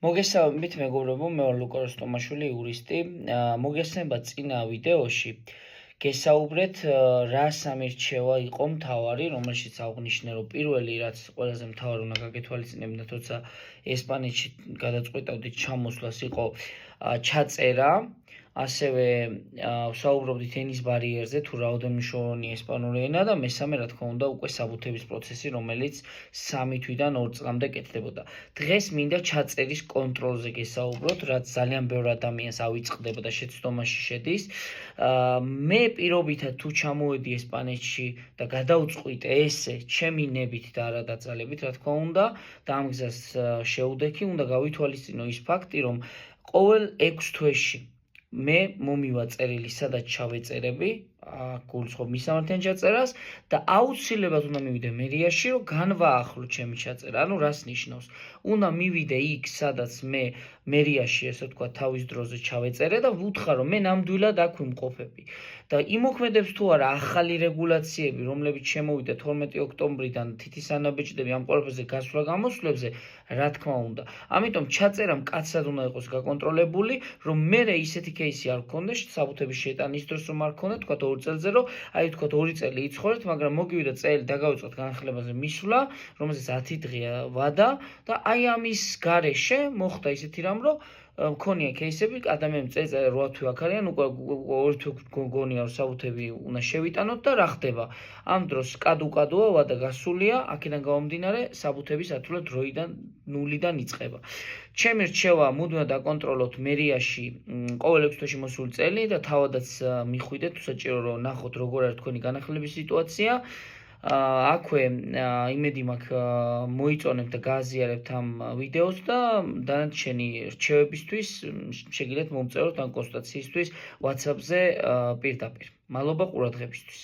მოგესალმებით მეგობრებო, მე ვარ ლუკა როსტომაშვილი, იურისტი. მოგესალმებით წინა ვიდეოში გესაუბრეთ რა სამირჩევა იყო მთავარი, რომელშიც აღვნიშნე, რომ პირველი რაც ყველაზე მთავარი უნდა გაგეთვალისწინებინათ, როცა ესპანეთში გადაწყვეტავდით ჩამოსვლას, იყო ჩაწერა. ასევე ვსაუბრობდით ენის ბარიერზე, თუ რაოდენიმე მნიშვნელოვანია ესპანური ენა და მესამე, რა თქმა უნდა, უკვე საბუთების პროცესი, რომელიც 3 თვიდან 2 წლამდე კეთდებოდა. დღეს მინდა ჩაწერის კონტროლზე გესაუბროთ, რაც ძალიან ბევრ ადამიანს ავიწყდება და შეცდომაში შედის. მე პირობითად თუ ჩამოვედი ესპანეთში და გადავწყვიტე ესე, ჩემი ნებით და არა დაძალებით, რა თქმა უნდა, და ამ გზას შეუდექი, უნდა გავითვალისწინო ის ფაქტი, რომ ყოველ 6 თვეში მე მომივა წერილი, სადაც ჩავეწერები, გულისხმობ მისამართიან ჩაწერას და აუცილებლად უნდა მივიდე მერიაში, რომ განვაახლო ჩემი ჩაწერა. ანუ რას ნიშნავს? უნდა მივიდე იქ, სადაც მე მერიაში, ესე ვთქვათ, თავის დროზე ჩავეწერე და ვუთხარ, რომ მე ნამდვილად აქ ვიმყოფები. და იმოქმედებს თუ არა ახალი რეგულაციები, რომლებიც შემოვიდა 12 ოქტომბრიდან თითის ანაბეჭდები ამ ყველაფერზე გასვლა-გამოსვლებზე, რა თქმა უნდა. ამიტომ ჩაწერა მკაცრად უნდა იყოს გაკონტროლებული, რომ მე ისეთი кейსი არ გქონდეს, საბუთების შეტანის დროს რომ არ გქონდა, თქვათ 2 წელზე, რომ აი თქვათ 2 წელი იცხოვრეთ, მაგრამ მოგივიდა წელი დაგავიწყოთ განხლებაზე მისვლა, რომელზეც 10 დღეა ვადა და აი ამის გარეშე მოხდა ისეთი რამ, რომ მქონია кейსები, ადამიანები წელიწადზე 8 თვე აქ არიან, უკვე 2 თვე გონია რომ საბუთები უნდა შევიტანოთ და რა ხდება? ამ დროს კადუკადოა ვადა გასულია, აქედან გამომდინარე საბუთების ათვლა დროიდან ნულიდან იწყება. ჩემი რჩევა მუდმივად აკონტროლოთ მერიაში ყოველ 6 თვეში მოსული წელი და თავადაც მიხვიდეთ, თუ საჭირო რომ ნახოთ როგორ არის თქვენი განახლების სიტუაცია. აქვე იმედი მაქვს მოიწონებთ და გააზიარებთ ამ ვიდეოს და დანარჩენი რჩევებისთვის შეგიძლიათ მომწეროთ ან კონსულტაციისთვის WhatsApp-ზე პირდაპირ. მადლობა ყურადღებისთვის.